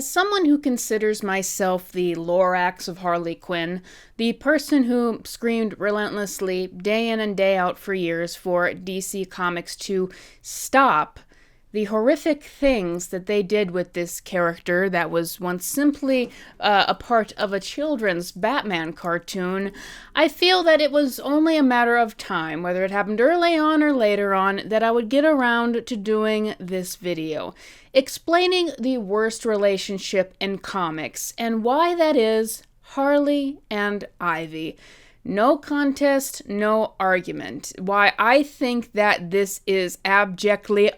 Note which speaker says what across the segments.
Speaker 1: As someone who considers myself the Lorax of Harley Quinn, the person who screamed relentlessly day in and day out for years for DC Comics to stop the horrific things that they did with this character that was once simply a part of a children's Batman cartoon, I feel that it was only a matter of time, whether it happened early on or later on, that I would get around to doing this video, explaining the worst relationship in comics, and why that is Harley and Ivy. No contest, no argument. Why I think that this is objectively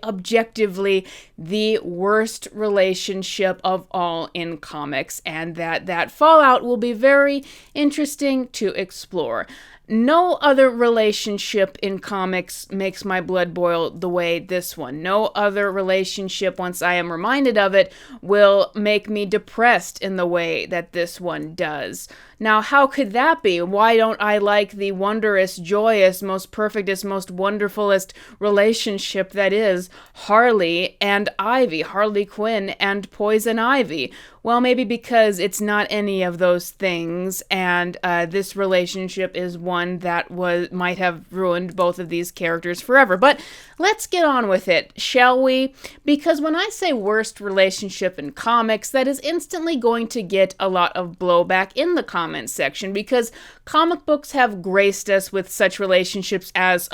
Speaker 1: the worst relationship of all in comics, and that fallout will be very interesting to explore. No other relationship in comics makes my blood boil the way this one. No other relationship, once I am reminded of it, will make me depressed in the way that this one does. Now, how could that be? Why don't I like the wondrous, joyous, most perfectest, most wonderfulest relationship that is Harley and Ivy, Harley Quinn and Poison Ivy? Well, maybe because it's not any of those things, and this relationship is one that might have ruined both of these characters forever. But let's get on with it, shall we? Because when I say worst relationship in comics, that is instantly going to get a lot of blowback in the comments section, because comic books have graced us with such relationships as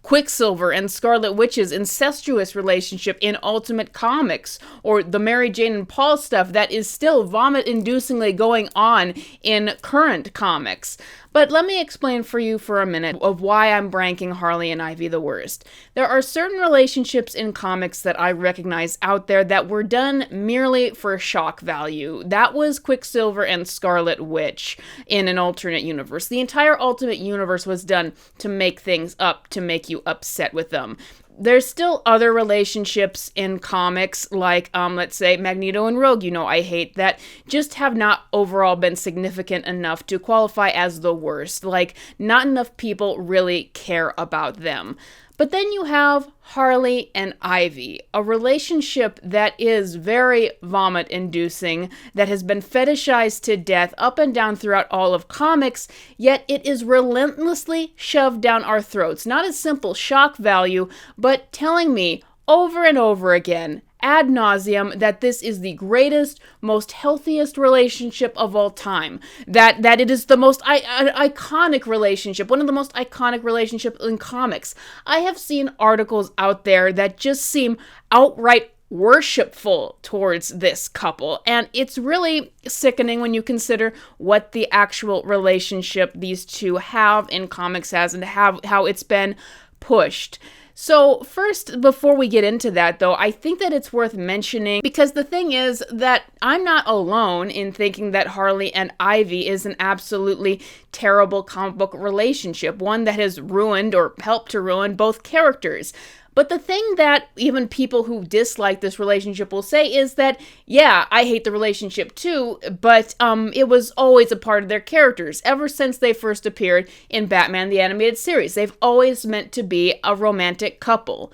Speaker 1: Quicksilver and Scarlet Witch's incestuous relationship in Ultimate Comics, or the Mary Jane and Paul stuff that is still vomit-inducingly going on in current comics. But let me explain for you for a minute of why I'm ranking Harley and Ivy the worst. There are certain relationships in comics that I recognize out there that were done merely for shock value. That was Quicksilver and Scarlet Witch in an alternate universe. The entire alternate universe was done to make things up, to make you upset with them. There's still other relationships in comics, like, let's say, Magneto and Rogue, I hate, that just have not overall been significant enough to qualify as the worst. Like, not enough people really care about them. But then you have Harley and Ivy, a relationship that is very vomit-inducing, that has been fetishized to death up and down throughout all of comics, yet it is relentlessly shoved down our throats. Not as simple shock value, but telling me over and over again, ad nauseum, that this is the greatest, most healthiest relationship of all time. That it is the most iconic relationship, one of the most iconic relationships in comics. I have seen articles out there that just seem outright worshipful towards this couple, and it's really sickening when you consider what the actual relationship these two have in comics has, and how it's been pushed. So first, before we get into that, though, I think that it's worth mentioning, because the thing is that I'm not alone in thinking that Harley and Ivy is an absolutely terrible comic book relationship, one that has ruined or helped to ruin both characters. But the thing that even people who dislike this relationship will say is that, yeah, I hate the relationship too, but it was always a part of their characters. Ever since they first appeared in Batman the Animated Series, they've always meant to be a romantic couple.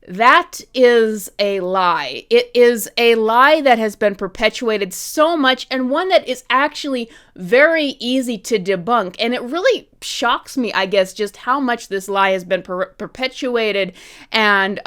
Speaker 1: That is a lie. It is a lie that has been perpetuated so much, and one that is actually very easy to debunk. And it really shocks me, I guess, just how much this lie has been perpetuated, and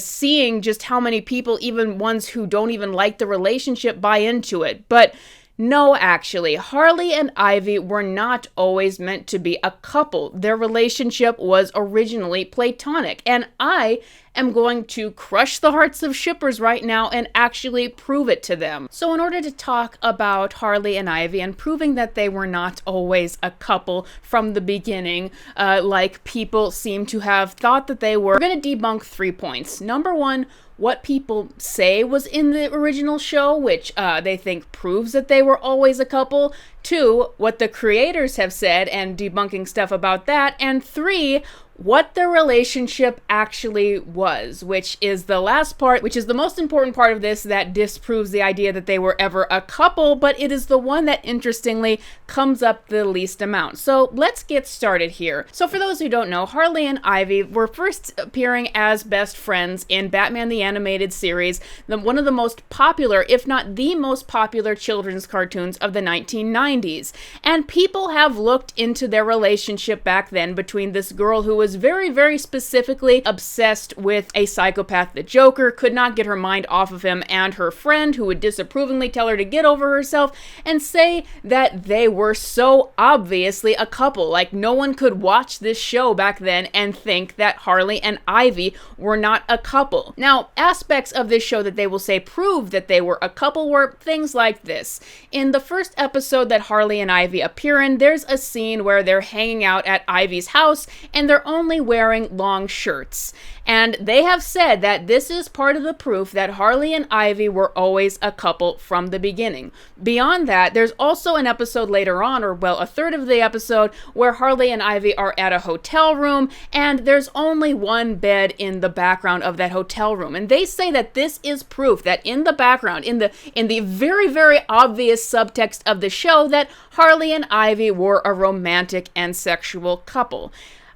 Speaker 1: seeing just how many people, even ones who don't even like the relationship, buy into it. But no, actually, Harley and Ivy were not always meant to be a couple. Their relationship was originally platonic, and I am going to crush the hearts of shippers right now and actually prove it to them. So in order to talk about Harley and Ivy and proving that they were not always a couple from the beginning, like people seem to have thought that they were, we're going to debunk 3 points. Number one, what people say was in the original show, which they think proves that they were always a couple. 2, what the creators have said and debunking stuff about that. And 3, what the relationship actually was, which is the last part, which is the most important part of this that disproves the idea that they were ever a couple, but it is the one that interestingly comes up the least amount. So let's get started here. So for those who don't know, Harley and Ivy were first appearing as best friends in Batman the Animated Series, one of the most popular, if not the most popular children's cartoons of the 1990s. And people have looked into their relationship back then between this girl who was very, very specifically obsessed with a psychopath, the Joker, could not get her mind off of him, and her friend who would disapprovingly tell her to get over herself and say that they were so obviously a couple. Like, no one could watch this show back then and think that Harley and Ivy were not a couple. Now, aspects of this show that they will say proved that they were a couple were things like this. In the first episode that Harley and Ivy appear in, there's a scene where they're hanging out at Ivy's house and they're only wearing long shirts. And they have said that this is part of the proof that Harley and Ivy were always a couple from the beginning. Beyond that, there's also an episode later on, or well, a third of the episode, where Harley and Ivy are at a hotel room, and there's only one bed in the background of that hotel room. And they say that this is proof that in the background, in the very, very obvious subtext of the show, that Harley and Ivy were a romantic and sexual couple.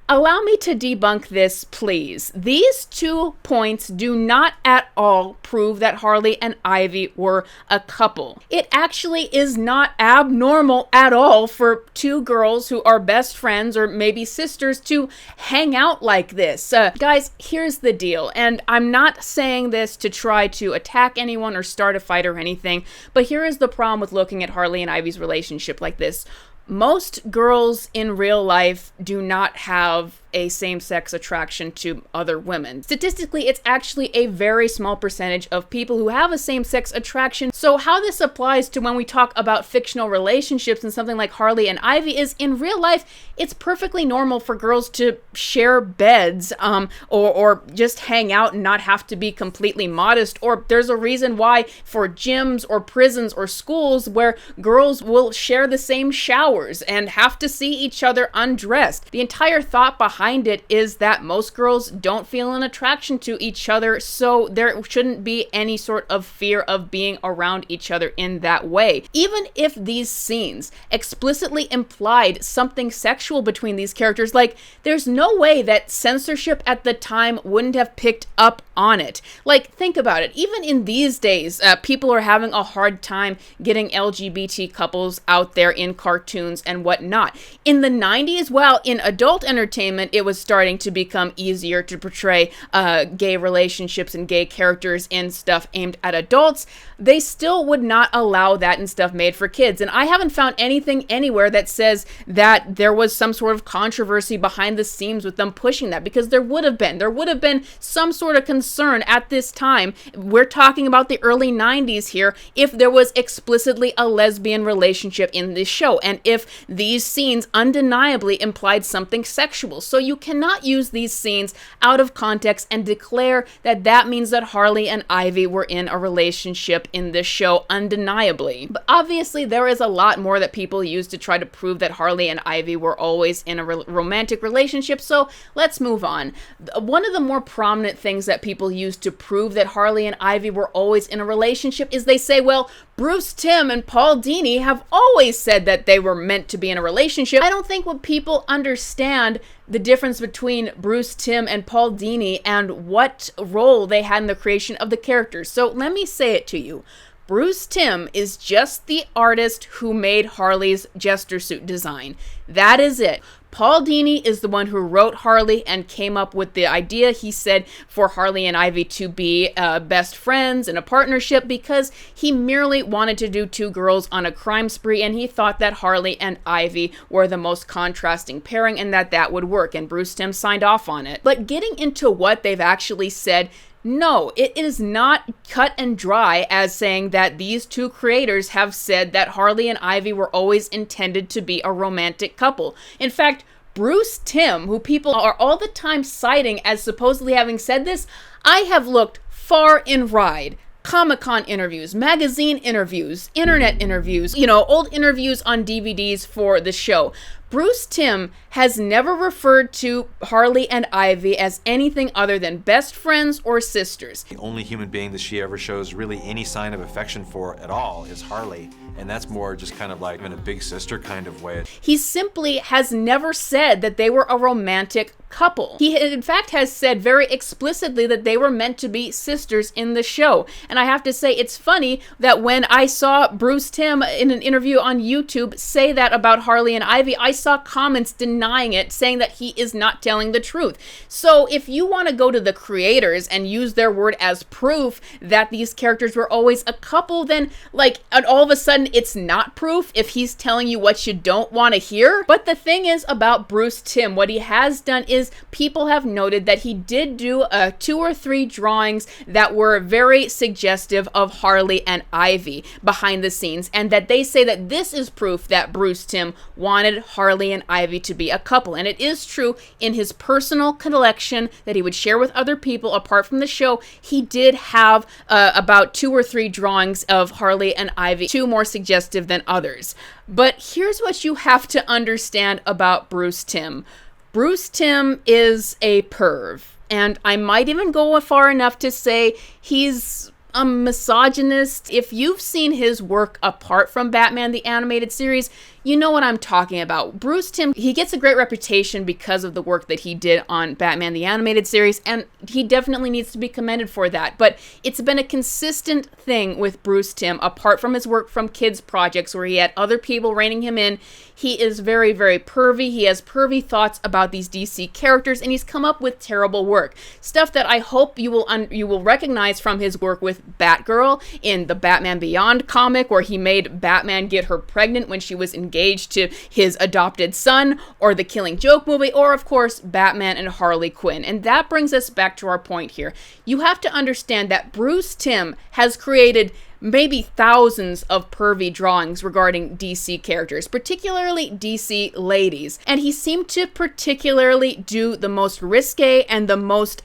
Speaker 1: Allow me to debunk this, please. These 2 points do not at all prove that Harley and Ivy were a couple. It actually is not abnormal at all for 2 girls who are best friends or maybe sisters to hang out like this. Guys, here's the deal, and I'm not saying this to try to attack anyone or start a fight or anything, but here is the problem with looking at Harley and Ivy's relationship like this. Most girls in real life do not have a same-sex attraction to other women. Statistically, it's actually a very small percentage of people who have a same-sex attraction. So how this applies to when we talk about fictional relationships and something like Harley and Ivy is, in real life, it's perfectly normal for girls to share beds, or just hang out and not have to be completely modest. Or there's a reason why for gyms or prisons or schools where girls will share the same showers and have to see each other undressed. The entire thought behind it is that most girls don't feel an attraction to each other, so there shouldn't be any sort of fear of being around each other in that way. Even if these scenes explicitly implied something sexual between these characters, like, there's no way that censorship at the time wouldn't have picked up on it. Like, think about it. Even in these days, people are having a hard time getting LGBT couples out there in cartoons and whatnot. In the 90s, while in adult entertainment, it was starting to become easier to portray gay relationships and gay characters in stuff aimed at adults, they still would not allow that in stuff made for kids. And I haven't found anything anywhere that says that there was some sort of controversy behind the scenes with them pushing that, because there would have been some sort of concern at this time. We're talking about the early 90s here, if there was explicitly a lesbian relationship in this show, and if these scenes undeniably implied something sexual. So you cannot use these scenes out of context and declare that that means that Harley and Ivy were in a relationship in this show undeniably. But obviously there is a lot more that people use to try to prove that Harley and Ivy were always in a romantic relationship, so let's move on. One of the more prominent things that people use to prove that Harley and Ivy were always in a relationship is they say, well, Bruce Timm and Paul Dini have always said that they were meant to be in a relationship. I don't think when people understand the difference between Bruce Timm and Paul Dini and what role they had in the creation of the characters. So let me say it to you. Bruce Timm is just the artist who made Harley's jester suit design. That is it. Paul Dini is the one who wrote Harley and came up with the idea, he said, for Harley and Ivy to be best friends in a partnership, because he merely wanted to do 2 girls on a crime spree, and he thought that Harley and Ivy were the most contrasting pairing and that would work, and Bruce Timm signed off on it. But getting into what they've actually said, no, it is not cut and dry as saying that these 2 creators have said that Harley and Ivy were always intended to be a romantic couple. In fact, Bruce Timm, who people are all the time citing as supposedly having said this, I have looked far and wide. Comic-Con interviews, magazine interviews, internet interviews, old interviews on DVDs for the show. Bruce Timm has never referred to Harley and Ivy as anything other than best friends or sisters.
Speaker 2: The only human being that she ever shows really any sign of affection for at all is Harley, and that's more just kind of like in a big sister kind of way.
Speaker 1: He simply has never said that they were a romantic couple. He, in fact, has said very explicitly that they were meant to be sisters in the show. And I have to say, it's funny that when I saw Bruce Timm in an interview on YouTube say that about Harley and Ivy, I saw comments denying it, saying that he is not telling the truth. So if you want to go to the creators and use their word as proof that these characters were always a couple, then and all of a sudden it's not proof if he's telling you what you don't want to hear. But the thing is about Bruce Timm, what he has done is people have noted that he did do 2 or 3 drawings that were very suggestive of Harley and Ivy behind the scenes, and that they say that this is proof that Bruce Timm wanted Harley and Ivy to be a couple. And it is true, in his personal collection that he would share with other people apart from the show, he did have about 2 or 3 drawings of Harley and Ivy, 2 more suggestive than others. But here's what you have to understand about Bruce Timm. Bruce Timm is a perv, and I might even go far enough to say he's a misogynist. If you've seen his work apart from Batman the Animated Series, you know what I'm talking about. Bruce Timm, he gets a great reputation because of the work that he did on Batman the Animated Series, and he definitely needs to be commended for that. But it's been a consistent thing with Bruce Timm, apart from his work from kids' projects where he had other people reining him in. He is very, very pervy. He has pervy thoughts about these DC characters, and he's come up with terrible work. Stuff that I hope you will recognize from his work with Batgirl in the Batman Beyond comic, where he made Batman get her pregnant when she was engaged to his adopted son, or the Killing Joke movie, or of course Batman and Harley Quinn. And that brings us back to our point here. You have to understand that Bruce Timm has created maybe thousands of pervy drawings regarding DC characters, particularly DC ladies. And he seemed to particularly do the most risque and the most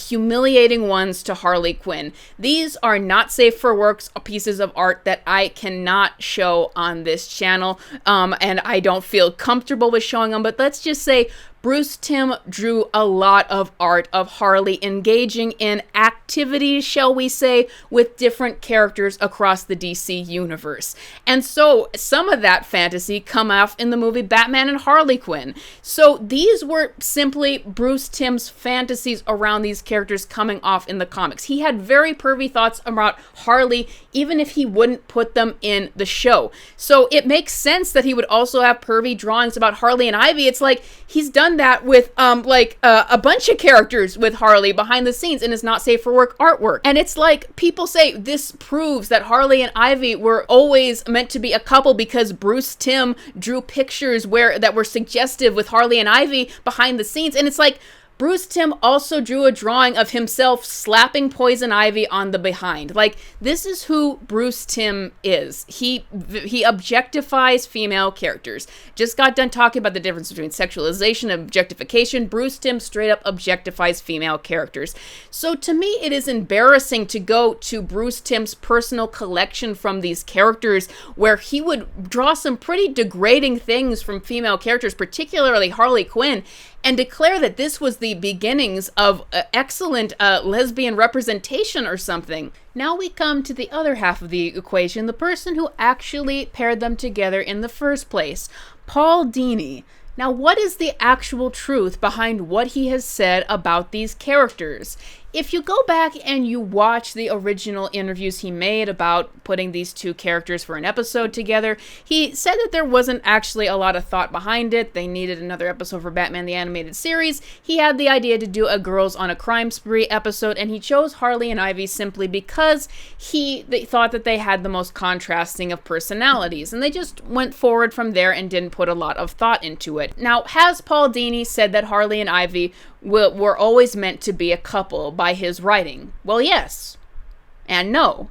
Speaker 1: humiliating ones to Harley Quinn. These are not safe for works, pieces of art that I cannot show on this channel, and I don't feel comfortable with showing them, but let's just say Bruce Timm drew a lot of art of Harley engaging in activities, shall we say, with different characters across the DC universe. And so some of that fantasy come off in the movie Batman and Harley Quinn. So these were simply Bruce Timm's fantasies around these characters coming off in the comics. He had very pervy thoughts about Harley, even if he wouldn't put them in the show. So it makes sense that he would also have pervy drawings about Harley and Ivy. It's like he's done that with a bunch of characters with Harley behind the scenes in his not safe for work artwork. And it's like people say this proves that Harley and Ivy were always meant to be a couple because Bruce Timm drew pictures that were suggestive with Harley and Ivy behind the scenes. And it's like Bruce Timm also drew a drawing of himself slapping Poison Ivy on the behind. Like, this is who Bruce Timm is. He objectifies female characters. Just got done talking about the difference between sexualization and objectification. Bruce Timm straight up objectifies female characters. So to me, it is embarrassing to go to Bruce Timm's personal collection from these characters where he would draw some pretty degrading things from female characters, particularly Harley Quinn, and declare that this was the beginnings of excellent lesbian representation or something. Now we come to the other half of the equation, the person who actually paired them together in the first place, Paul Dini. Now, what is the actual truth behind what he has said about these characters? If you go back and you watch the original interviews he made about putting these two characters for an episode together, he said that there wasn't actually a lot of thought behind it. They needed another episode for Batman the Animated Series. He had the idea to do a Girls on a Crime Spree episode, and he chose Harley and Ivy simply because they thought that they had the most contrasting of personalities, and they just went forward from there and didn't put a lot of thought into it. Now, has Paul Dini said that Harley and Ivy were always meant to be a couple by his writing? Well, yes. And no.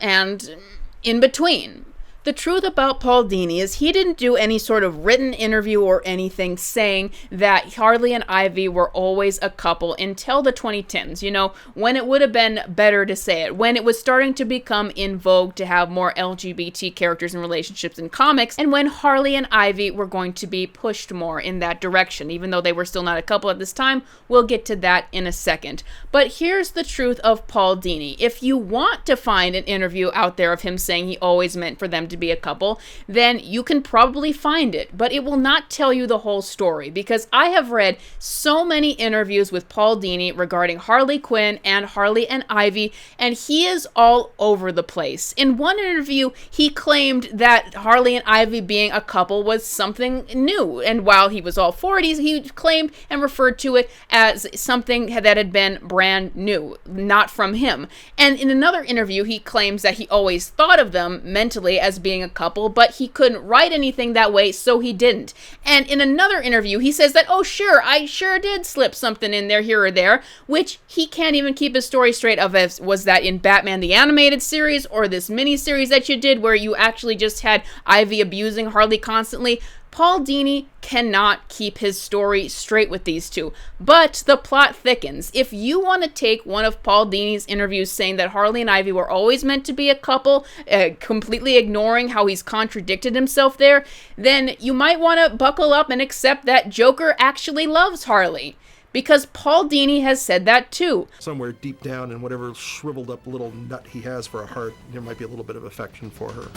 Speaker 1: And in between. The truth about Paul Dini is he didn't do any sort of written interview or anything saying that Harley and Ivy were always a couple until the 2010s, when it would have been better to say it, when it was starting to become in vogue to have more LGBT characters and relationships in comics, and when Harley and Ivy were going to be pushed more in that direction, even though they were still not a couple at this time. We'll get to that in a second. But here's the truth of Paul Dini. If you want to find an interview out there of him saying he always meant for them to be a couple, then you can probably find it, but it will not tell you the whole story, because I have read so many interviews with Paul Dini regarding Harley Quinn and Harley and Ivy, and he is all over the place. In one interview, he claimed that Harley and Ivy being a couple was something new, and while he was all for it, he claimed and referred to it as something that had been brand new, not from him. And in another interview, he claims that he always thought of them mentally as being a couple, but he couldn't write anything that way, so he didn't. And in another interview, he says that, oh sure, I sure did slip something in there here or there, which he can't even keep his story straight of as was that in Batman the Animated Series or this mini-series that you did where you actually just had Ivy abusing Harley constantly. Paul Dini cannot keep his story straight with these two, but the plot thickens. If you want to take one of Paul Dini's interviews saying that Harley and Ivy were always meant to be a couple, completely ignoring how he's contradicted himself there, then you might want to buckle up and accept that Joker actually loves Harley. Because Paul Dini has said that too.
Speaker 3: Somewhere deep down in whatever shriveled up little nut he has for a heart, there might be a little bit of affection for her.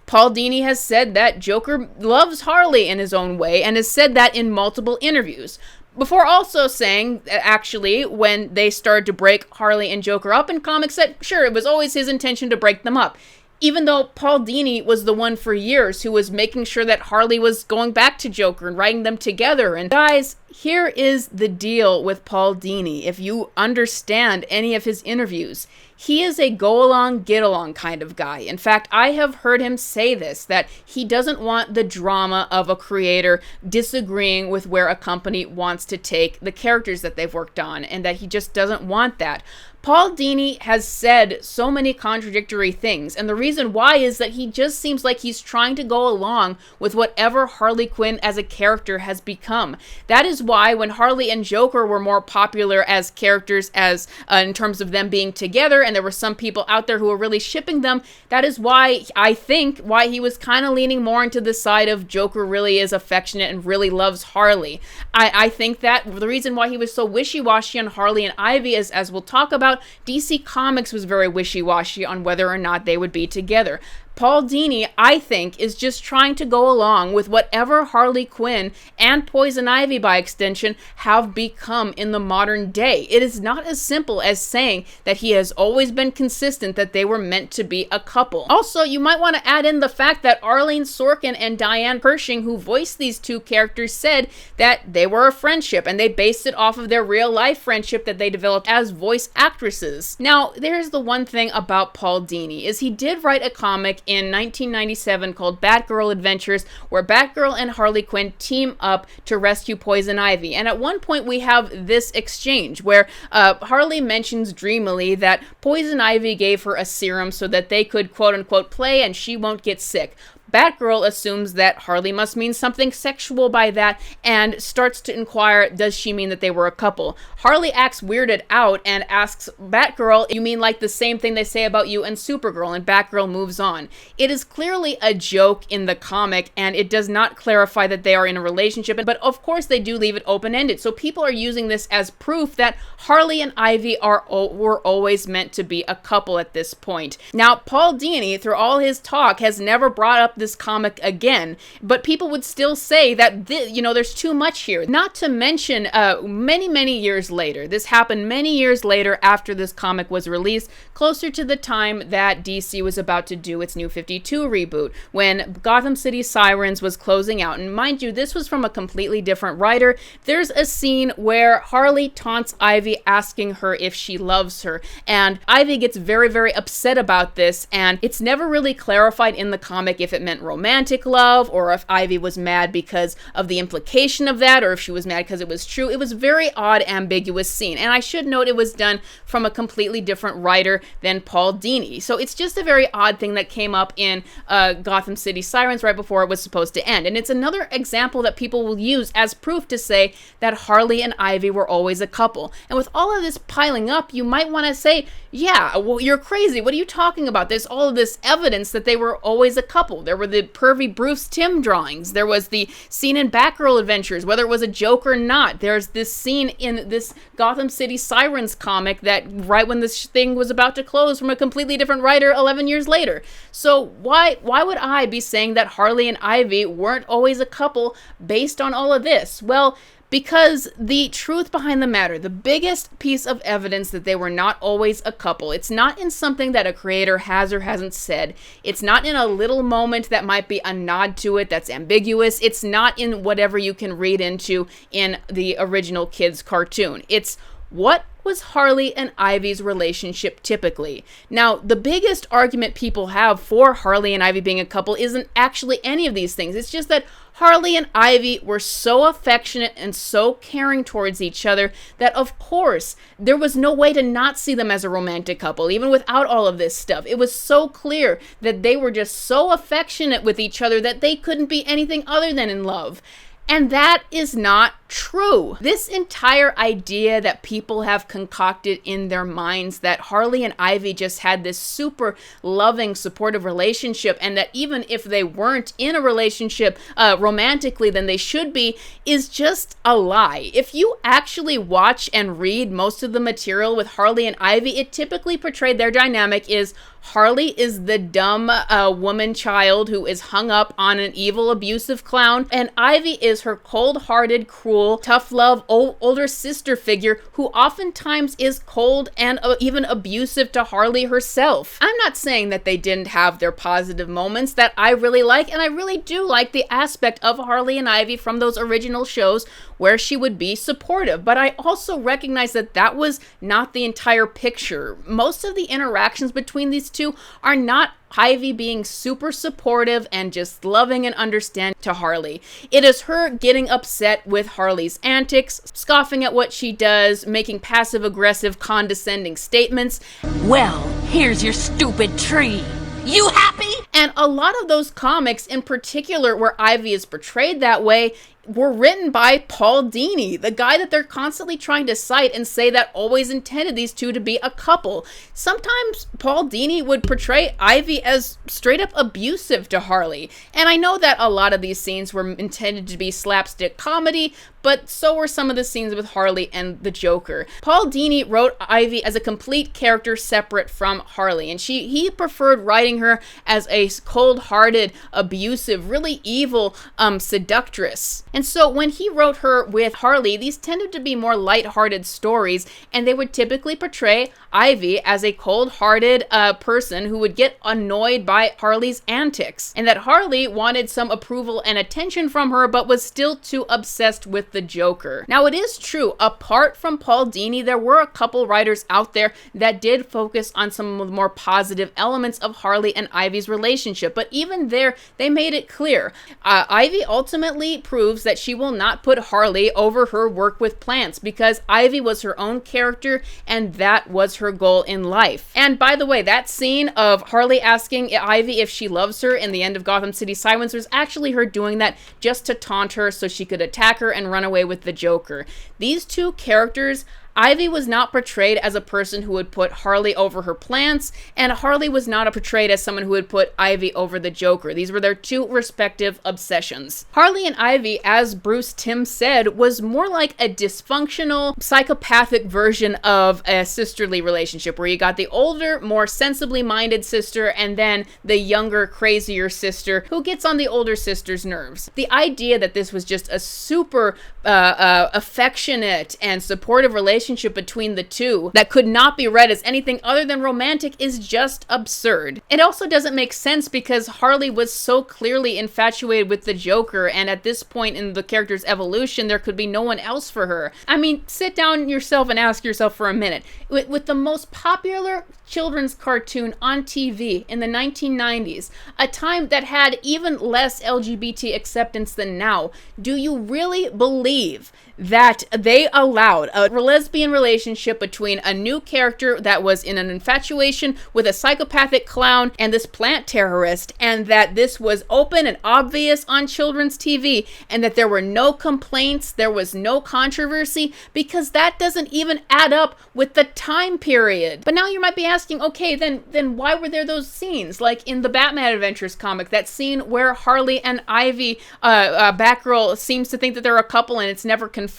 Speaker 1: Paul Dini has said that Joker loves Harley in his own way and has said that in multiple interviews. Before also saying, actually, when they started to break Harley and Joker up in comics, that sure, it was always his intention to break them up. Even though Paul Dini was the one for years who was making sure that Harley was going back to Joker and writing them together. And guys, here is the deal with Paul Dini. If you understand any of his interviews, he is a go-along, get-along kind of guy. In fact, I have heard him say this, that he doesn't want the drama of a creator disagreeing with where a company wants to take the characters that they've worked on, and that he just doesn't want that. Paul Dini has said so many contradictory things, and the reason why is that he just seems like he's trying to go along with whatever Harley Quinn as a character has become. That is why when Harley and Joker were more popular as characters as in terms of them being together, and there were some people out there who were really shipping them, that is why I think why he was kind of leaning more into the side of Joker really is affectionate and really loves Harley. I think that the reason why he was so wishy-washy on Harley and Ivy is, as we'll talk about, DC Comics was very wishy-washy on whether or not they would be together. Paul Dini, I think, is just trying to go along with whatever Harley Quinn and Poison Ivy, by extension, have become in the modern day. It is not as simple as saying that he has always been consistent that they were meant to be a couple. Also, you might want to add in the fact that Arlene Sorkin and Diane Pershing, who voiced these two characters, said that they were a friendship, and they based it off of their real-life friendship that they developed as voice actresses. Now, there's the one thing about Paul Dini, is he did write a comic in 1997 called Batgirl Adventures, where Batgirl and Harley Quinn team up to rescue Poison Ivy. And at one point we have this exchange where Harley mentions dreamily that Poison Ivy gave her a serum so that they could quote-unquote play and she won't get sick. Batgirl assumes that Harley must mean something sexual by that and starts to inquire, does she mean that they were a couple? Harley acts weirded out and asks Batgirl, you mean like the same thing they say about you and Supergirl? And Batgirl moves on. It is clearly a joke in the comic, and it does not clarify that they are in a relationship, but of course they do leave it open-ended. So people are using this as proof that Harley and Ivy were always meant to be a couple at this point. Now, Paul Dini, through all his talk, has never brought up this comic again, but people would still say that there's too much here. Not to mention many years later, this happened many years later after this comic was released, closer to the time that DC was about to do its New 52 reboot, when Gotham City Sirens was closing out. And mind you, this was from a completely different writer. There's a scene where Harley taunts Ivy, asking her if she loves her, and Ivy gets very upset about this, and it's never really clarified in the comic if it meant romantic love, or if Ivy was mad because of the implication of that, or if she was mad because it was true. It was a very odd, ambiguous scene. And I should note it was done from a completely different writer than Paul Dini. So it's just a very odd thing that came up in Gotham City Sirens right before it was supposed to end. And it's another example that people will use as proof to say that Harley and Ivy were always a couple. And with all of this piling up, you might want to say, yeah, well, you're crazy. What are you talking about? There's all of this evidence that they were always a couple. There were the pervy Bruce Timm drawings. There was the scene in Batgirl Adventures, whether it was a joke or not. There's this scene in this Gotham City Sirens comic that right when this thing was about to close from a completely different writer 11 years later. So why would I be saying that Harley and Ivy weren't always a couple based on all of this? Well, because the truth behind the matter, the biggest piece of evidence that they were not always a couple, it's not in something that a creator has or hasn't said. It's not in a little moment that might be a nod to it that's ambiguous. It's not in whatever you can read into in the original kids' cartoon. It's what was Harley and Ivy's relationship typically? Now, the biggest argument people have for Harley and Ivy being a couple isn't actually any of these things. It's just that Harley and Ivy were so affectionate and so caring towards each other that, of course, there was no way to not see them as a romantic couple, even without all of this stuff. It was so clear that they were just so affectionate with each other that they couldn't be anything other than in love. And that is not true. This entire idea that people have concocted in their minds that Harley and Ivy just had this super loving, supportive relationship, and that even if they weren't in a relationship romantically, then they should be, is just a lie. If you actually watch and read most of the material with Harley and Ivy, it typically portrayed their dynamic is Harley is the dumb woman child who is hung up on an evil, abusive clown, and Ivy is her cold-hearted, cruel, tough love, older sister figure who oftentimes is cold and even abusive to Harley herself. I'm not saying that they didn't have their positive moments that I really like, and I really do like the aspect of Harley and Ivy from those original shows where she would be supportive, but I also recognize that that was not the entire picture. Most of the interactions between these two are not Ivy being super supportive and just loving and understanding to Harley. It is her getting upset with Harley's antics, scoffing at what she does, making passive-aggressive, condescending statements.
Speaker 4: Well, here's your stupid tree. You happy?
Speaker 1: And a lot of those comics, in particular where Ivy is portrayed that way, were written by Paul Dini, the guy that they're constantly trying to cite and say that always intended these two to be a couple. Sometimes Paul Dini would portray Ivy as straight up abusive to Harley. And I know that a lot of these scenes were intended to be slapstick comedy, but so were some of the scenes with Harley and the Joker. Paul Dini wrote Ivy as a complete character separate from Harley, and he preferred writing her as a cold-hearted, abusive, really evil seductress. And so when he wrote her with Harley, these tended to be more light-hearted stories, and they would typically portray Ivy as a cold-hearted person who would get annoyed by Harley's antics, and that Harley wanted some approval and attention from her, but was still too obsessed with the Joker. Now, it is true, apart from Paul Dini, there were a couple writers out there that did focus on some of the more positive elements of Harley and Ivy's relationship, but even there, they made it clear. Ivy ultimately proves that she will not put Harley over her work with plants, because Ivy was her own character, and that was her goal in life. And by the way, that scene of Harley asking Ivy if she loves her in the end of Gotham City Sirens was actually her doing that just to taunt her so she could attack her and run away with the Joker. These two characters, Ivy was not portrayed as a person who would put Harley over her plants, and Harley was not portrayed as someone who would put Ivy over the Joker. These were their two respective obsessions. Harley and Ivy, as Bruce Timm said, was more like a dysfunctional, psychopathic version of a sisterly relationship, where you got the older, more sensibly minded sister, and then the younger, crazier sister who gets on the older sister's nerves. The idea that this was just a super affectionate and supportive relationship relationship between the two that could not be read as anything other than romantic is just absurd. It also doesn't make sense because Harley was so clearly infatuated with the Joker, and at this point in the character's evolution, there could be no one else for her. I mean, sit down yourself and ask yourself for a minute. With the most popular children's cartoon on TV in the 1990s, a time that had even less LGBT acceptance than now, do you really believe that they allowed a lesbian relationship between a new character that was in an infatuation with a psychopathic clown and this plant terrorist, and that this was open and obvious on children's TV, and that there were no complaints, there was no controversy, because that doesn't even add up with the time period. But now you might be asking, okay, then why were there those scenes? Like in the Batman Adventures comic, that scene where Harley and Ivy, Batgirl, seems to think that they're a couple and it's never confirmed.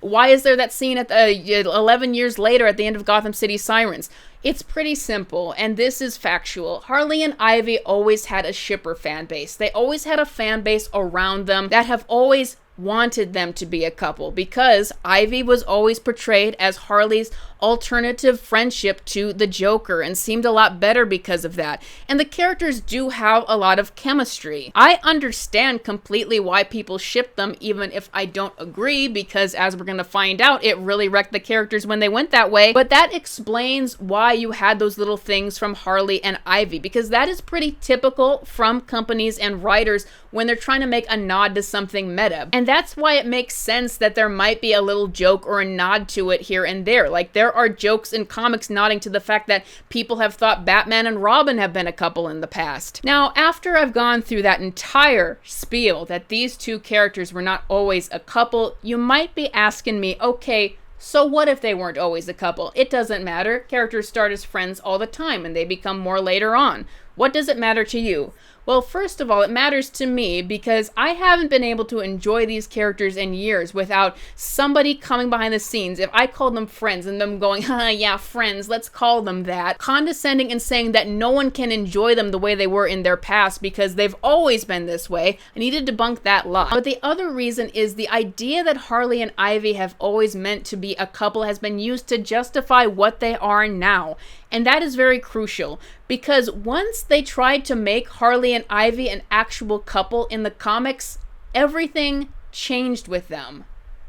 Speaker 1: Why is there that scene at 11 years later at the end of Gotham City Sirens? It's pretty simple, and this is factual. Harley and Ivy always had a shipper fan base. They always had a fan base around them that have always wanted them to be a couple, because Ivy was always portrayed as Harley's alternative friendship to the Joker and seemed a lot better because of that. And the characters do have a lot of chemistry. I understand completely why people ship them, even if I don't agree, because as we're going to find out, it really wrecked the characters when they went that way. But that explains why you had those little things from Harley and Ivy, because that is pretty typical from companies and writers when they're trying to make a nod to something meta. And that's why it makes sense that there might be a little joke or a nod to it here and there. Like, there are jokes in comics nodding to the fact that people have thought Batman and Robin have been a couple in the past. Now, after I've gone through that entire spiel that these two characters were not always a couple, you might be asking me, okay, so what if they weren't always a couple? It doesn't matter. Characters start as friends all the time and they become more later on. What does it matter to you? Well, first of all, it matters to me because I haven't been able to enjoy these characters in years without somebody coming behind the scenes. If I called them friends and them going, yeah, friends, let's call them that, condescending and saying that no one can enjoy them the way they were in their past because they've always been this way, I need to debunk that lie. But the other reason is the idea that Harley and Ivy have always meant to be a couple has been used to justify what they are now. And that is very crucial, because once they tried to make Harley and Ivy an actual couple in the comics, everything changed with them.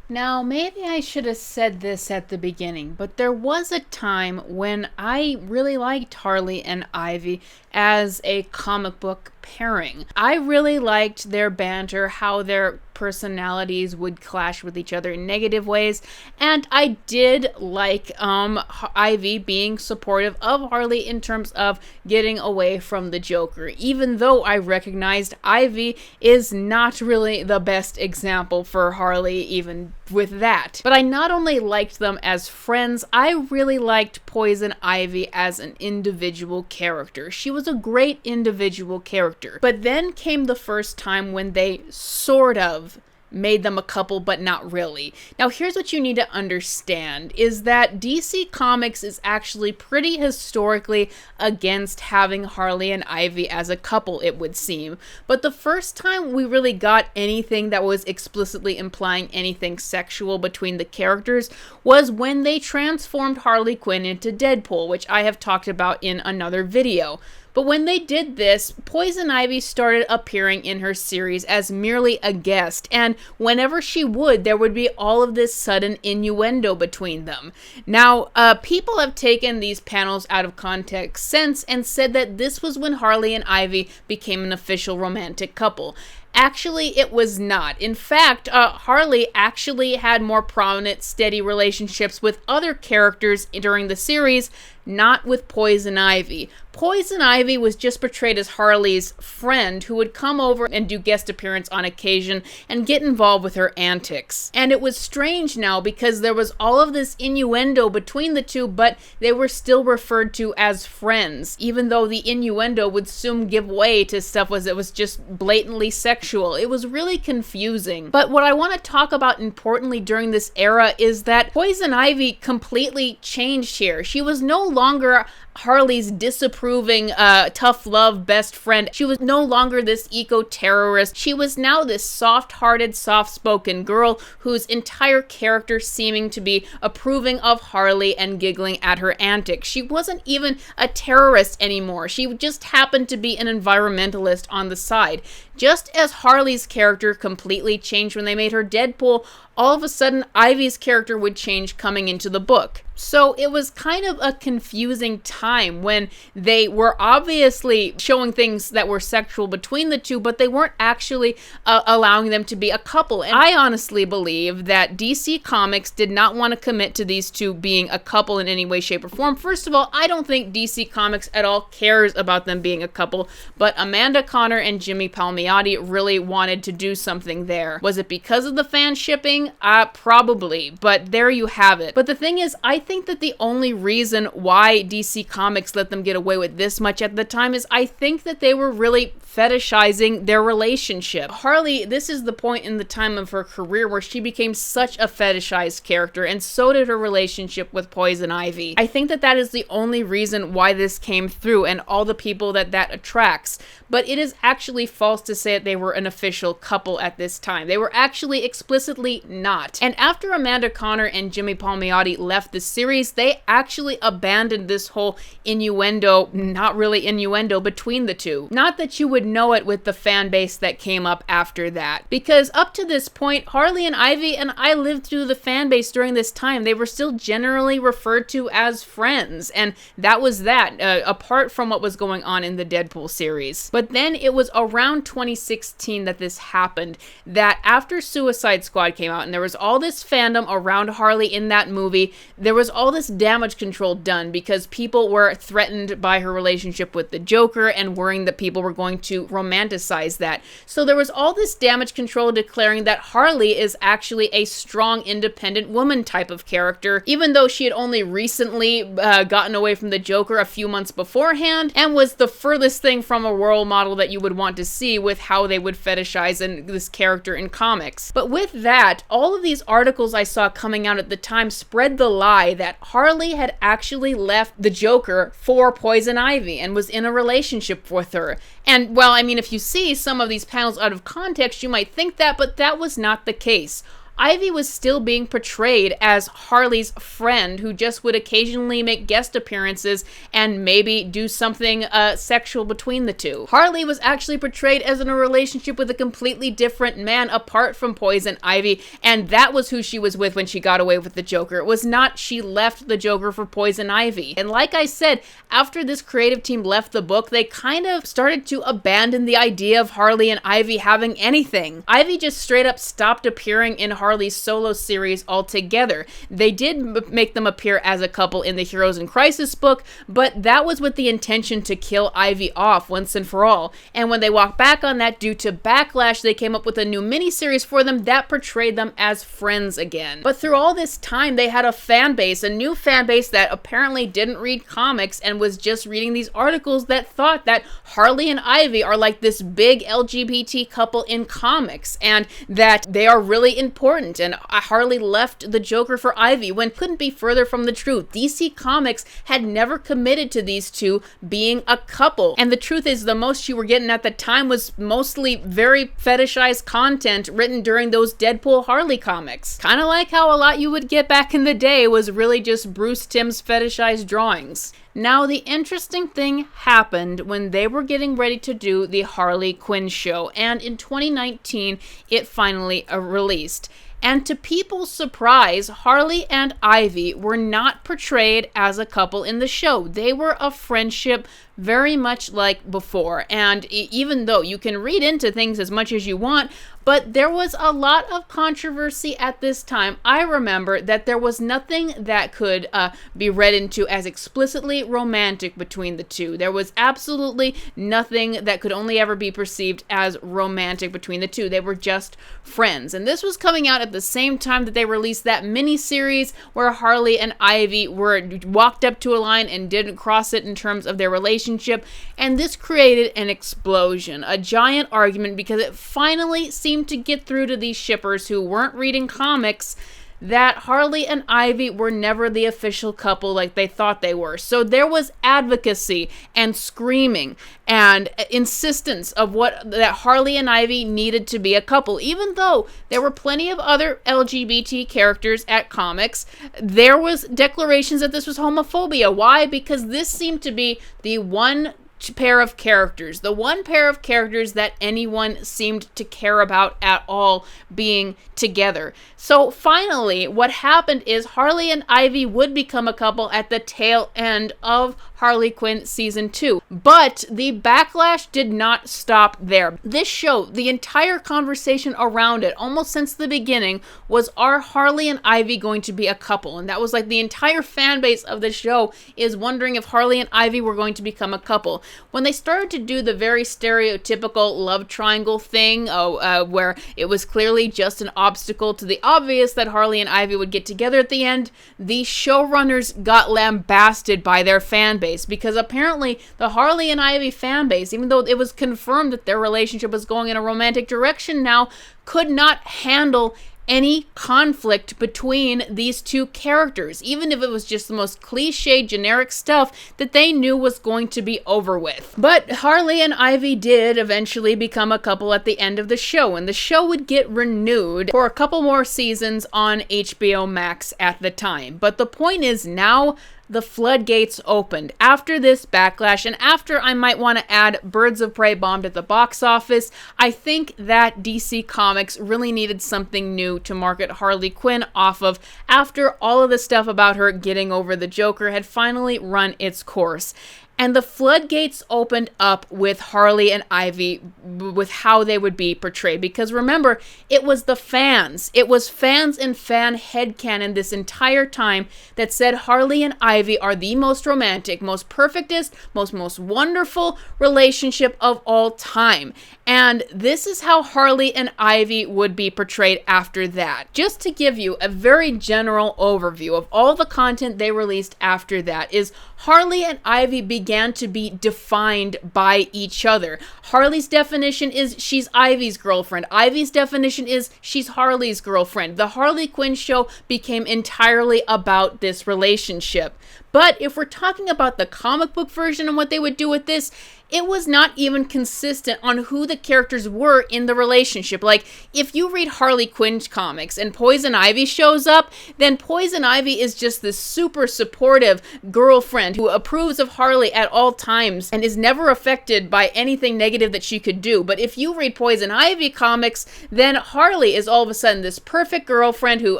Speaker 1: Now, maybe I should have said this at the beginning, but there was a time when I really liked Harley and Ivy as a comic book pairing. I really liked their banter, how their personalities would clash with each other in negative ways, and I did like Ivy being supportive of Harley in terms of getting away from the Joker, even though I recognized Ivy is not really the best example for Harley even with that. But I not only liked them as friends, I really liked Poison Ivy as an individual character. She was a great individual character. But then came the first time when they sort of made them a couple, but not really. Now, here's what you need to understand, is that DC Comics is actually pretty historically against having Harley and Ivy as a couple, it would seem. But the first time we really got anything that was explicitly implying anything sexual between the characters was when they transformed Harley Quinn into Deadpool, which I have talked about in another video. But when they did this, Poison Ivy started appearing in her series as merely a guest, and whenever she would, there would be all of this sudden innuendo between them. Now, people have taken these panels out of context since and said that this was when Harley and Ivy became an official romantic couple. Actually, it was not. In fact, Harley actually had more prominent, steady relationships with other characters during the series, not with Poison Ivy. Poison Ivy was just portrayed as Harley's friend who would come over and do guest appearance on occasion and get involved with her antics. And it was strange now because there was all of this innuendo between the two, but they were still referred to as friends, even though the innuendo would soon give way to stuff that was just blatantly sexual. It was really confusing. But what I want to talk about importantly during this era is that Poison Ivy completely changed here. She was no longer Harley's disapproving, tough love best friend. She was no longer this eco-terrorist. She was now this soft-hearted, soft-spoken girl whose entire character seeming to be approving of Harley and giggling at her antics. She wasn't even a terrorist anymore. She just happened to be an environmentalist on the side. Just as Harley's character completely changed when they made her Deadpool, all of a sudden Ivy's character would change coming into the book. So it was kind of a confusing time when they were obviously showing things that were sexual between the two, but they weren't actually allowing them to be a couple. And I honestly believe that DC Comics did not want to commit to these two being a couple in any way, shape, or form. First of all, I don't think DC Comics at all cares about them being a couple, but Amanda Conner and Jimmy Palmiotti really wanted to do something there. Was it because of the fan shipping? Probably, but there you have it. But the thing is, I think that the only reason why DC Comics let them get away with this much at the time is I think that they were really fetishizing their relationship. Harley, this is the point in the time of her career where she became such a fetishized character, and so did her relationship with Poison Ivy. I think that that is the only reason why this came through and all the people that attracts. But it is actually false to say that they were an official couple at this time. They were actually explicitly not. And after Amanda Conner and Jimmy Palmiotti left the series, they actually abandoned this whole innuendo, not really innuendo, between the two. Not that you would know it with the fan base that came up after that. Because up to this point, Harley and Ivy, and I lived through the fan base during this time, they were still generally referred to as friends. And that was that, apart from what was going on in the Deadpool series. But then it was around 2016 that this happened, that after Suicide Squad came out and there was all this fandom around Harley in that movie, there was all this damage control done because people were threatened by her relationship with the Joker and worrying that people were going to romanticize that. So there was all this damage control declaring that Harley is actually a strong, independent woman type of character, even though she had only recently gotten away from the Joker a few months beforehand and was the furthest thing from a role model that you would want to see with how they would fetishize this character in comics. But with that, all of these articles I saw coming out at the time spread the lie that Harley had actually left the Joker for Poison Ivy and was in a relationship with her. And, well, I mean, if you see some of these panels out of context, you might think that, but that was not the case. Ivy was still being portrayed as Harley's friend who just would occasionally make guest appearances and maybe do something sexual between the two. Harley was actually portrayed as in a relationship with a completely different man apart from Poison Ivy, and that was who she was with when she got away with the Joker. It was not she left the Joker for Poison Ivy. And like I said, after this creative team left the book, they kind of started to abandon the idea of Harley and Ivy having anything. Ivy just straight up stopped appearing in Harley's solo series altogether. They did make them appear as a couple in the Heroes in Crisis book, but that was with the intention to kill Ivy off once and for all. And when they walked back on that due to backlash, they came up with a new miniseries for them that portrayed them as friends again. But through all this time, they had a fan base, a new fan base that apparently didn't read comics and was just reading these articles that thought that Harley and Ivy are like this big LGBT couple in comics and that they are really important. And Harley left the Joker for Ivy when it couldn't be further from the truth. DC Comics had never committed to these two being a couple. And the truth is, the most you were getting at the time was mostly very fetishized content written during those Deadpool Harley comics. Kind of like how a lot you would get back in the day was really just Bruce Timm's fetishized drawings. Now, the interesting thing happened when they were getting ready to do the Harley Quinn show, and in 2019, it finally released. And to people's surprise, Harley and Ivy were not portrayed as a couple in the show. They were a friendship very much like before. And even though you can read into things as much as you want, but there was a lot of controversy at this time. I remember that there was nothing that could be read into as explicitly romantic between the two. There was absolutely nothing that could only ever be perceived as romantic between the two. They were just friends. And this was coming out at the same time that they released that mini-series where Harley and Ivy walked up to a line and didn't cross it in terms of their relationship. And this created an explosion, a giant argument, because it finally seemed to get through to these shippers who weren't reading comics that Harley and Ivy were never the official couple like they thought they were. So there was advocacy and screaming and insistence of that Harley and Ivy needed to be a couple. Even though there were plenty of other LGBT characters at comics, there was declarations that this was homophobia. Why? Because this seemed to be the one pair of characters, the one pair of characters that anyone seemed to care about at all being together. So finally, what happened is Harley and Ivy would become a couple at the tail end of Harley Quinn Season 2. But the backlash did not stop there. This show, the entire conversation around it, almost since the beginning, was, are Harley and Ivy going to be a couple? And that was like the entire fan base of the show is wondering if Harley and Ivy were going to become a couple. When they started to do the very stereotypical love triangle thing, where it was clearly just an obstacle to the obvious that Harley and Ivy would get together at the end, the showrunners got lambasted by their fan base, because apparently the Harley and Ivy fan base, even though it was confirmed that their relationship was going in a romantic direction now, could not handle any conflict between these two characters, even if it was just the most cliche, generic stuff that they knew was going to be over with. But Harley and Ivy did eventually become a couple at the end of the show, and the show would get renewed for a couple more seasons on HBO Max at the time. But the point is, now the floodgates opened. After this backlash, and after I might want to add Birds of Prey bombed at the box office, I think that DC Comics really needed something new to market Harley Quinn off of after all of the stuff about her getting over the Joker had finally run its course. And the floodgates opened up with Harley and Ivy, with how they would be portrayed. Because remember, it was the fans. It was fans and fan headcanon this entire time that said Harley and Ivy are the most romantic, most perfectest, most wonderful relationship of all time. And this is how Harley and Ivy would be portrayed after that. Just to give you a very general overview of all the content they released after that is Harley and Ivy began to be defined by each other. Harley's definition is she's Ivy's girlfriend. Ivy's definition is she's Harley's girlfriend. The Harley Quinn show became entirely about this relationship. But if we're talking about the comic book version and what they would do with this, it was not even consistent on who the characters were in the relationship. Like, if you read Harley Quinn comics and Poison Ivy shows up, then Poison Ivy is just this super supportive girlfriend who approves of Harley at all times and is never affected by anything negative that she could do. But if you read Poison Ivy comics, then Harley is all of a sudden this perfect girlfriend who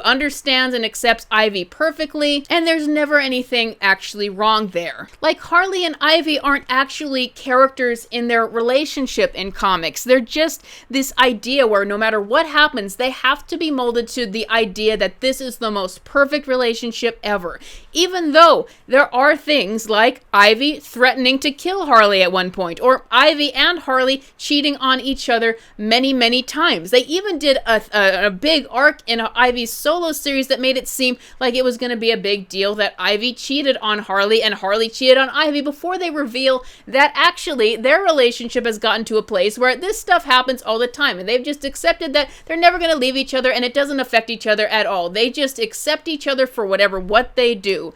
Speaker 1: understands and accepts Ivy perfectly, and there's never anything actually wrong there. Like, Harley and Ivy aren't actually characters in their relationship in comics. They're just this idea where no matter what happens, they have to be molded to the idea that this is the most perfect relationship ever. Even though there are things like Ivy threatening to kill Harley at one point, or Ivy and Harley cheating on each other many times. They even did a big arc in Ivy's solo series that made it seem like it was going to be a big deal that Ivy cheated on Harley and Harley cheated on Ivy, before they reveal that actually their relationship has gotten to a place where this stuff happens all the time, and they've just accepted that they're never going to leave each other and it doesn't affect each other at all. They just accept each other for what they do.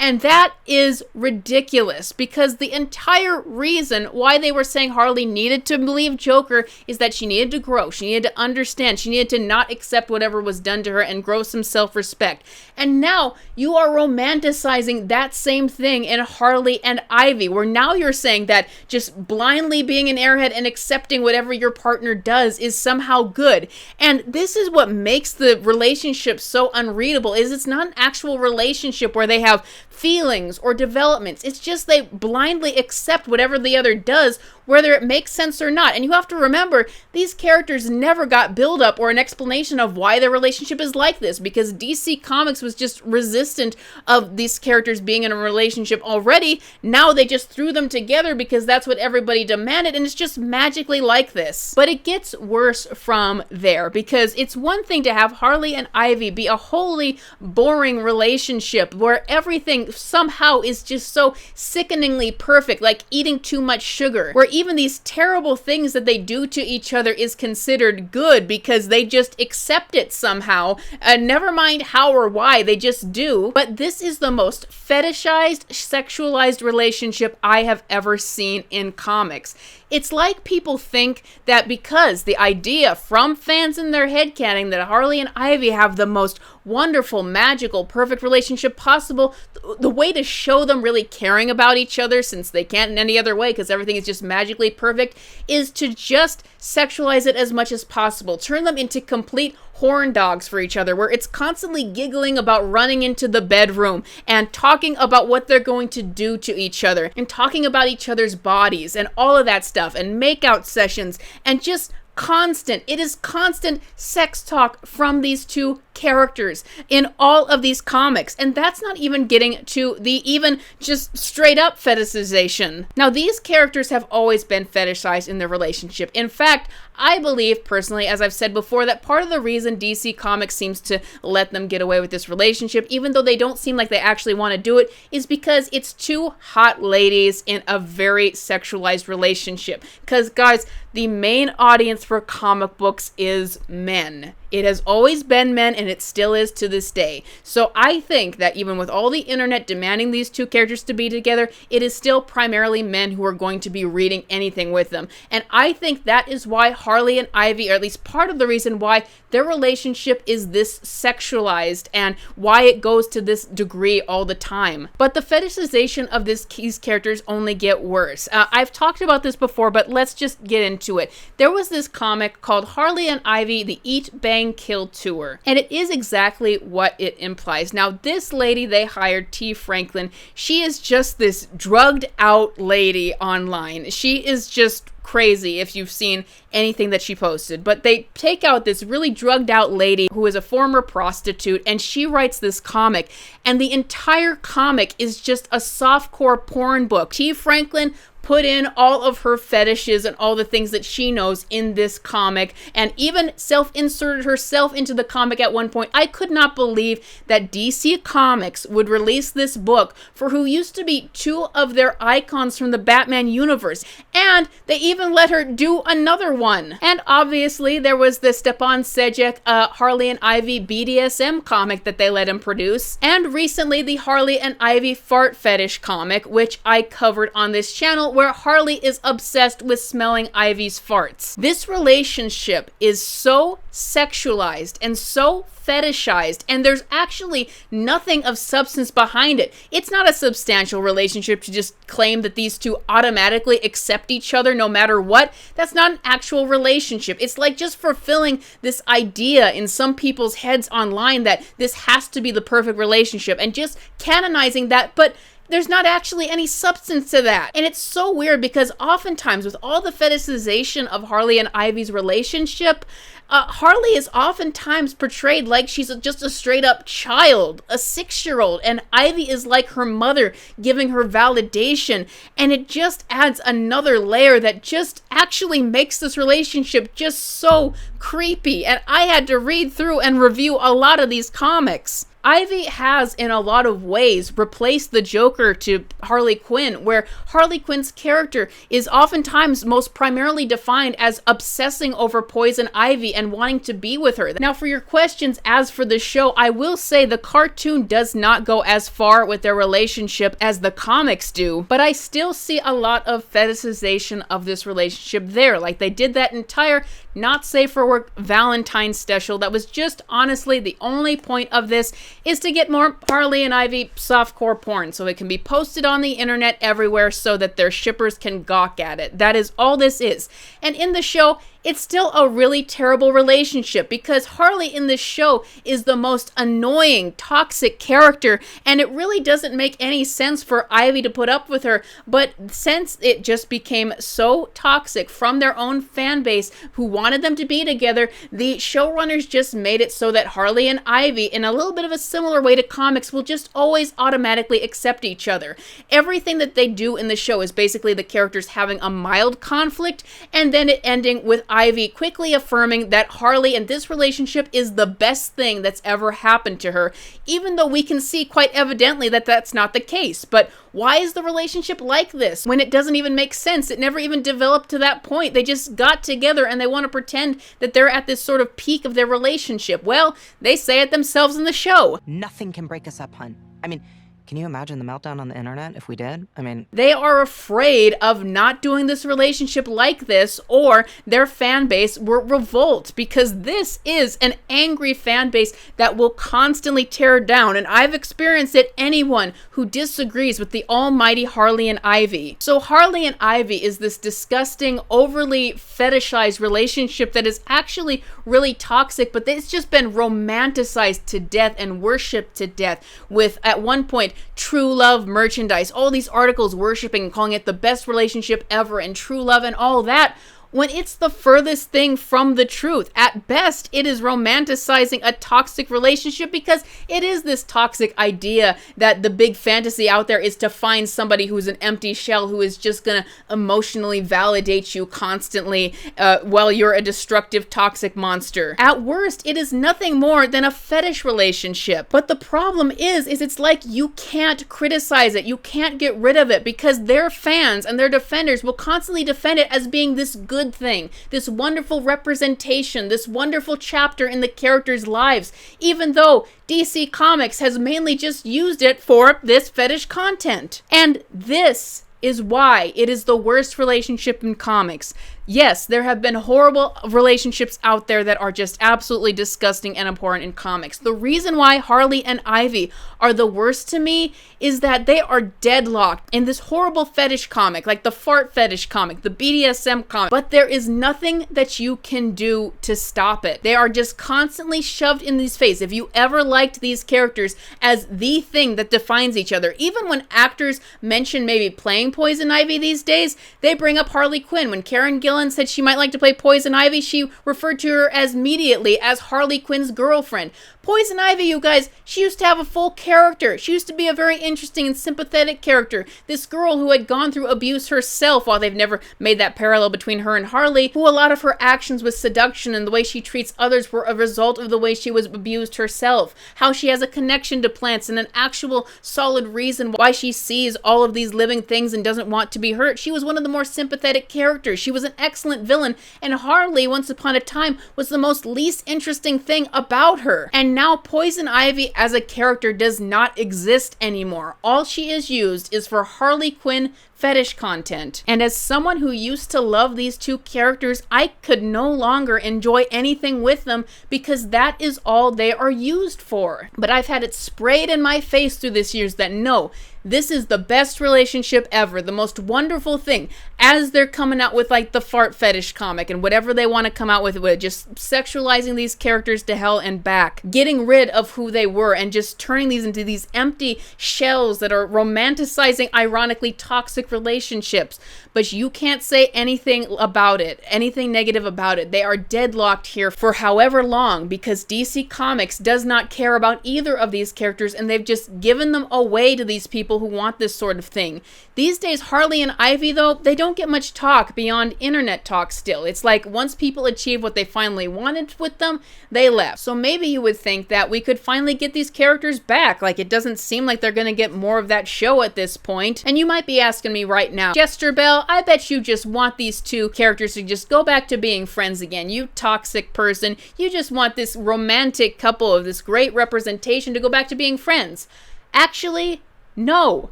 Speaker 1: And that is ridiculous, because the entire reason why they were saying Harley needed to leave Joker is that she needed to grow. She needed to understand. She needed to not accept whatever was done to her and grow some self-respect. And now you are romanticizing that same thing in Harley and Ivy, where now you're saying that just blindly being an airhead and accepting whatever your partner does is somehow good. And this is what makes the relationship so unreadable, is it's not an actual relationship where they have feelings or developments. It's just they blindly accept whatever the other does, whether it makes sense or not. And you have to remember, these characters never got build up or an explanation of why their relationship is like this, because DC Comics was just resistant of these characters being in a relationship already. Now they just threw them together because that's what everybody demanded, and it's just magically like this. But it gets worse from there, because it's one thing to have Harley and Ivy be a wholly boring relationship where everything somehow is just so sickeningly perfect, like eating too much sugar, where even these terrible things that they do to each other is considered good because they just accept it somehow. Never mind how or why, they just do. But this is the most fetishized, sexualized relationship I have ever seen in comics. It's like people think that because the idea from fans in their headcanon that Harley and Ivy have the most wonderful, magical, perfect relationship possible, the way to show them really caring about each other, since they can't in any other way because everything is just magically perfect, is to just sexualize it as much as possible. Turn them into complete horn dogs for each other, where it's constantly giggling about running into the bedroom and talking about what they're going to do to each other and talking about each other's bodies and all of that stuff and makeout sessions and just it is constant sex talk from these two characters in all of these comics. And that's not even getting to the even just straight up fetishization. Now, these characters have always been fetishized in their relationship. In fact, I believe personally, as I've said before, that part of the reason DC Comics seems to let them get away with this relationship, even though they don't seem like they actually want to do it, is because it's two hot ladies in a very sexualized relationship. Because, guys, the main audience for comic books is men. It has always been men, and it still is to this day. So I think that even with all the internet demanding these two characters to be together, it is still primarily men who are going to be reading anything with them. And I think that is why Harley and Ivy, or at least part of the reason why their relationship is this sexualized and why it goes to this degree all the time. But the fetishization of these characters only get worse. I've talked about this before, but let's just get into it. There was this comic called Harley and Ivy, the Eat, Bang, Kill Tour, and it is exactly what it implies. Now, this lady they hired, T. Franklin, she is just this drugged out lady online. She is just crazy if you've seen anything that she posted. But they take out this really drugged out lady who is a former prostitute, and she writes this comic, and the entire comic is just a softcore porn book. T. Franklin put in all of her fetishes and all the things that she knows in this comic, and even self-inserted herself into the comic at one point. I could not believe that DC Comics would release this book for who used to be two of their icons from the Batman universe, and they even let her do another one. And obviously there was the Stepan Sejic Harley and Ivy BDSM comic that they let him produce, and recently the Harley and Ivy fart fetish comic, which I covered on this channel, where Harley is obsessed with smelling Ivy's farts. This relationship is so sexualized and so fetishized, and there's actually nothing of substance behind it. It's not a substantial relationship to just claim that these two automatically accept each other no matter what. That's not an actual relationship. It's like just fulfilling this idea in some people's heads online that this has to be the perfect relationship and just canonizing that, but there's not actually any substance to that. And it's so weird because oftentimes with all the fetishization of Harley and Ivy's relationship, Harley is oftentimes portrayed like she's just a straight up child, a 6-year-old, and Ivy is like her mother giving her validation, and it just adds another layer that just actually makes this relationship just so creepy. And I had to read through and review a lot of these comics. Ivy has, in a lot of ways, replaced the Joker to Harley Quinn, where Harley Quinn's character is oftentimes most primarily defined as obsessing over Poison Ivy and wanting to be with her. Now, for your questions as for the show, I will say the cartoon does not go as far with their relationship as the comics do, but I still see a lot of fetishization of this relationship there. Like, they did that entire Not Safe for Work Valentine's special that was just honestly the only point of this is to get more Harley and Ivy softcore porn so it can be posted on the internet everywhere so that their shippers can gawk at it. That is all this is. And in the show, it's still a really terrible relationship because Harley in this show is the most annoying, toxic character, and it really doesn't make any sense for Ivy to put up with her. But since it just became so toxic from their own fan base who wanted them to be together, the showrunners just made it so that Harley and Ivy, in a little bit of a similar way to comics will just always automatically accept each other. Everything that they do in the show is basically the characters having a mild conflict, and then it ending with Ivy quickly affirming that Harley and this relationship is the best thing that's ever happened to her, even though we can see quite evidently that that's not the case. But why is the relationship like this when it doesn't even make sense? It never even developed to that point. They just got together and they want to pretend that they're at this sort of peak of their relationship. Well, they say it themselves in the show.
Speaker 5: Nothing can break us up, hun. I mean, can you imagine the meltdown on the internet if we did? I mean...
Speaker 1: They are afraid of not doing this relationship like this, or their fan base will revolt, because this is an angry fan base that will constantly tear down, and I've experienced it, anyone who disagrees with the almighty Harley and Ivy. So Harley and Ivy is this disgusting, overly fetishized relationship that is actually really toxic, but it's just been romanticized to death and worshipped to death with, at one point, true love merchandise, all these articles worshiping and calling it the best relationship ever and true love and all that, when it's the furthest thing from the truth. At best, it is romanticizing a toxic relationship, because it is this toxic idea that the big fantasy out there is to find somebody who's an empty shell who is just gonna emotionally validate you constantly while you're a destructive, toxic monster. At worst, it is nothing more than a fetish relationship. But the problem is it's like you can't criticize it. You can't get rid of it, because their fans and their defenders will constantly defend it as being this good thing, this wonderful representation, this wonderful chapter in the characters' lives, even though DC Comics has mainly just used it for this fetish content. And this is why it is the worst relationship in comics. Yes, there have been horrible relationships out there that are just absolutely disgusting and abhorrent in comics. The reason why Harley and Ivy are the worst to me is that they are deadlocked in this horrible fetish comic, like the fart fetish comic, the BDSM comic, but there is nothing that you can do to stop it. They are just constantly shoved in these face. If you ever liked these characters as the thing that defines each other, even when actors mention maybe playing Poison Ivy these days, they bring up Harley Quinn. When Karen Gillan said she might like to play Poison Ivy, she referred to her as immediately as Harley Quinn's girlfriend. Poison Ivy, you guys, she used to have a full character. She used to be a very interesting and sympathetic character. This girl who had gone through abuse herself, while they've never made that parallel between her and Harley, who a lot of her actions with seduction and the way she treats others were a result of the way she was abused herself. How she has a connection to plants and an actual solid reason why she sees all of these living things and doesn't want to be hurt. She was one of the more sympathetic characters. She was an excellent villain, and Harley, once upon a time, was the most least interesting thing about her. And now Poison Ivy as a character does not exist anymore. All she is used is for Harley Quinn fetish content. And as someone who used to love these two characters, I could no longer enjoy anything with them, because that is all they are used for. But I've had it sprayed in my face through this years that no, this is the best relationship ever, the most wonderful thing, as they're coming out with like the fart fetish comic and whatever they want to come out with, just sexualizing these characters to hell and back, getting rid of who they were and just turning these into these empty shells that are romanticizing ironically toxic relationships. But you can't say anything about it, anything negative about it. They are deadlocked here for however long, because DC Comics does not care about either of these characters, and they've just given them away to these people who want this sort of thing. These days, Harley and Ivy, though, they don't get much talk beyond internet talk still. It's like once people achieve what they finally wanted with them, they left. So maybe you would think that we could finally get these characters back. Like, it doesn't seem like they're gonna get more of that show at this point. And you might be asking me right now, Jester Bell, I bet you just want these two characters to just go back to being friends again. You toxic person. You just want this romantic couple of this great representation to go back to being friends. Actually, no.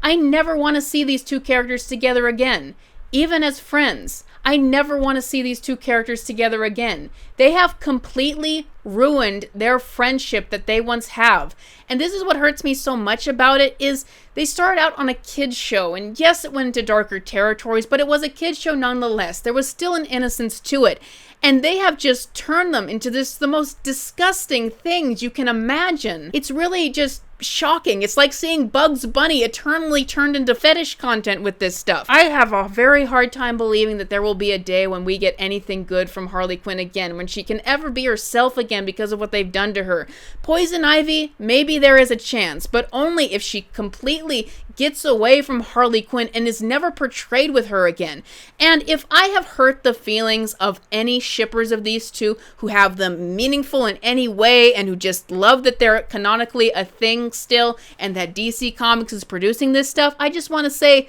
Speaker 1: I never want to see these two characters together again. Even as friends, I never want to see these two characters together again. They have completely ruined their friendship that they once have. And this is what hurts me so much about it, is they started out on a kid's show, and yes, it went into darker territories, but it was a kid's show nonetheless. There was still an innocence to it. And they have just turned them into the most disgusting things you can imagine. It's really just shocking. It's like seeing Bugs Bunny eternally turned into fetish content with this stuff. I have a very hard time believing that there will be a day when we get anything good from Harley Quinn again, when she can ever be herself again because of what they've done to her. Poison Ivy, maybe there is a chance, but only if she completely gets away from Harley Quinn and is never portrayed with her again. And if I have hurt the feelings of any shippers of these two who have them meaningful in any way and who just love that they're canonically a thing still and that DC Comics is producing this stuff, I just want to say,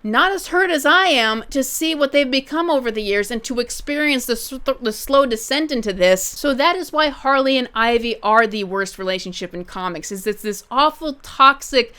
Speaker 1: not as hurt as I am to see what they've become over the years and to experience the slow descent into this. So that is why Harley and Ivy are the worst relationship in comics. Is it's this awful toxic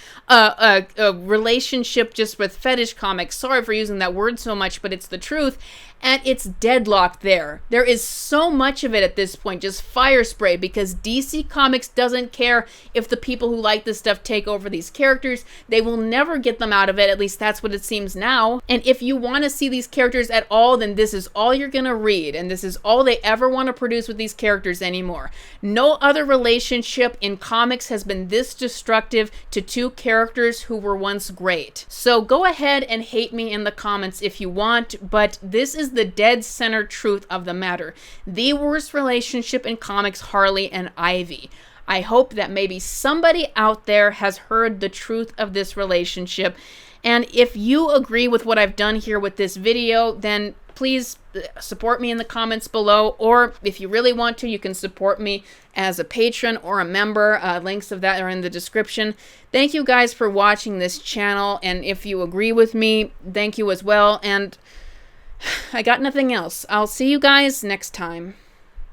Speaker 1: relationship just with fetish comics. Sorry for using that word so much, but it's the truth. And it's deadlocked there. There is so much of it at this point, just fire spray, because DC Comics doesn't care if the people who like this stuff take over these characters. They will never get them out of it, at least that's what it seems now. And if you want to see these characters at all, then this is all you're gonna read, and this is all they ever want to produce with these characters anymore. No other relationship in comics has been this destructive to two characters who were once great. So go ahead and hate me in the comments if you want, but this is the dead center truth of the matter. The worst relationship in comics, Harley and Ivy. I hope that maybe somebody out there has heard the truth of this relationship. And if you agree with what I've done here with this video, then please support me in the comments below. Or if you really want to, you can support me as a patron or a member. Links of that are in the description. Thank you guys for watching this channel. And if you agree with me, thank you as well. And I got nothing else. I'll see you guys next time.